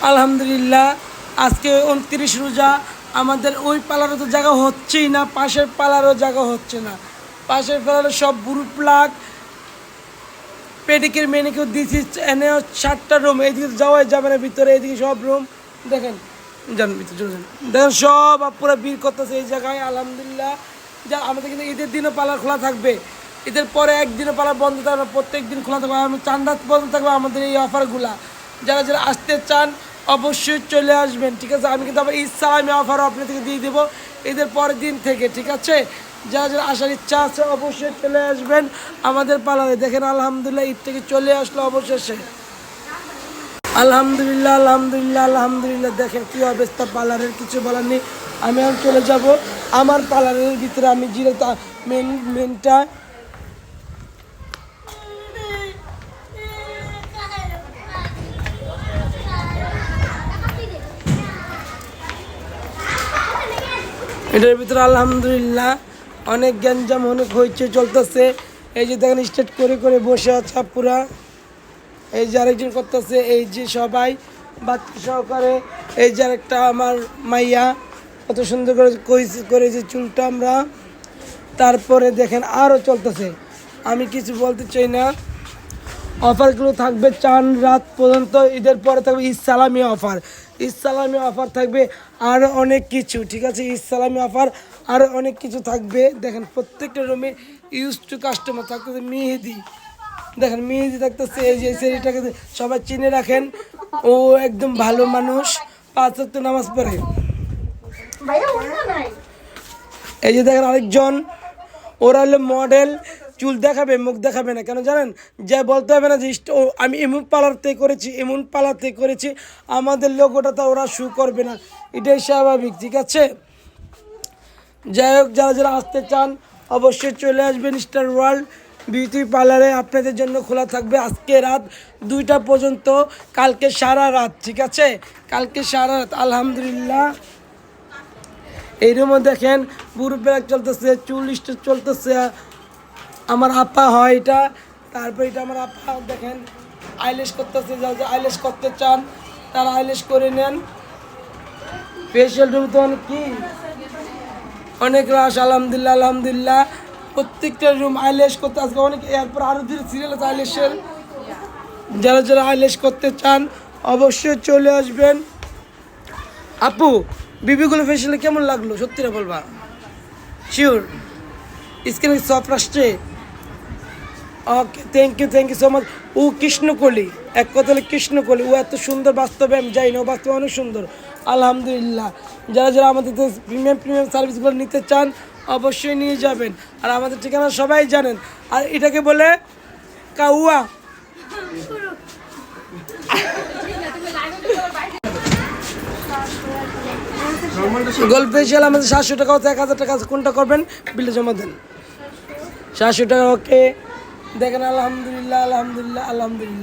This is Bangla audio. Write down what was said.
আলহামদুলিল্লাহ আজকে 29 রোজা। আমাদের ওই পালারও তো জায়গা হচ্ছেই না, পাশের পালারও জায়গা হচ্ছে না। পাশের পালারে সব বুড়ো প্লাগ পেডিকের মেনিকেও দিয়েছি, এনেও 7টা রুম। এইদিকে যাওয়াই যাবে না ভিতরে, এইদিকে সব রুম দেখেন, যান ভিতরে চলে যান। দেখেন সব পুরো ভিড় করতেছে এই জায়গায়। আলহামদুলিল্লাহ যা আমাদের কিন্তু ঈদের দিনও পালার খোলা থাকবে, ঈদের পরে একদিনও পালার বন্ধ থাকবে, প্রত্যেক দিন খোলা থাকবে। চাঁদ রাত বন্ধ থাকবে আমাদের এই অফারগুলা। যারা যারা আসতে চান অবশ্যই চলে আসবেন, ঠিক আছে। আমি কিন্তু আবার ঈদ সালামি অফারও আপনাদেরকে দিয়ে দেবো ঈদের পরের দিন থেকে, ঠিক আছে। যারা যারা আসার ইচ্ছা আছে অবশ্যই চলে আসবেন আমাদের পার্লারে। দেখেন আলহামদুলিল্লাহ ঈদ থেকে চলে আসলো অবশেষে। আলহামদুলিল্লাহ আলহামদুলিল্লাহ আলহামদুলিল্লাহ। দেখেন কী অবস্থা পার্লারের, কিছু বলার নেই। আমি আর চলে যাব আমার পার্লারের ভিতরে। আমি যেটা মেনটা এটার ভিতরে আলহামদুলিল্লাহ অনেক গ্যাঞ্জাম, অনেক হইচে চলতেছে। এই যে দেখেন স্টেট করে করে বসে আছে পুরা। এই যে আরেকজন করতেছে, এই যে সবাই বাচ্চা সহকারে। এই যে আরেকটা আমার মাইয়া কত সুন্দর করে করেছে চুলটা আমরা। তারপরে দেখেন আরও চলতেছে, আমি কিছু বলতে চাই না। অফারগুলো থাকবে চাঁদ রাত পর্যন্ত, ঈদের পরে থাকবে ঈদ সালামি অফার। ঈদ সালামি অফার থাকবে আরও অনেক কিছু, ঠিক আছে। ঈদ সালামি অফার আরও অনেক কিছু থাকবে। দেখেন প্রত্যেকটা রুমে ইউজ টু কাস্টমার থাকতেছে। মেহেদি দেখেন, মেহেদি থাকতেছে। এই যে সেটাকে সবাই চিনে রাখেন, ও একদম ভালো মানুষ, 5 ওয়াক্ত নামাজ পড়ে। এই যে দেখেন আরেকজন, ওরা হলো মডেল। চুল দেখাবে, মুখ দেখাবে না, কেন জানেন? যা বলতে হবে না যে আমি এমন পার্লারতে করেছি, এমন পার্লারতে করেছি, আমাদের লোগোটা তো ওরা শু করবে না, এটাই স্বাভাবিক, ঠিক আছে। যাই হোক, যারা যারা আসতে চান অবশ্যই চলে আসবেন স্টার ওয়ার্ল্ড বিউটি পার্লারে। আপনাদের জন্য খোলা থাকবে আজকে রাত 2টা পর্যন্ত, কালকে সারা রাত, ঠিক আছে। কালকে সারা রাত আলহামদুলিল্লাহ। এই রুমে দেখেন পুরো ব্যাগ চলতেছে, চুল স্টেট চলতেছে। আমার আপা হয় এটা। তারপর এটা আমার আপা দেখেন আইলেশ করতেছে। যারা আইলেশ করতে চান তারা আইলেশ করে নেন। ফেশিয়াল রুম তো অনেক কি অনেক রাশ। আলহামদুলিল্লাহ আলহামদুলিল্লাহ প্রত্যেকটা রুম আইলেশ করতে আজকে অনেক। এরপর আরও ধীরে সিরিয়াল আছে আইলেশের। যারা যারা আইলেশ করতে চান অবশ্যই চলে আসবেন। আপু বিবিগুলো ফেশিয়ালে কেমন লাগলো সত্যিটা বলবা? শিওর স্কিন সফট আসছে? ওকে, থ্যাংক ইউ সো মাচ। ও কৃষ্ণকলি, এক কথা হলে কৃষ্ণকলি। ও এত সুন্দর, বাস্তবে আমি যাই না, ও বাস্তবে অনেক সুন্দর আলহামদুলিল্লাহ। যারা যারা আমাদের প্রিমিয়াম সার্ভিসগুলো নিতে চান অবশ্যই নিয়ে যাবেন। আর আমাদের ঠিকানা সবাই জানেন। আর এটাকে বলে কাউয়া। গোল্ড ফেশিয়াল আমাদের 700 টাকা, 1000 টাকা, কোনটা করবেন বিলে জমা দেন। 700 টাকা, ওকে। দেখেন আলহামদুলিল্লাহ আলহামদুলিল্লাহ আলহামদুলিল্লাহ।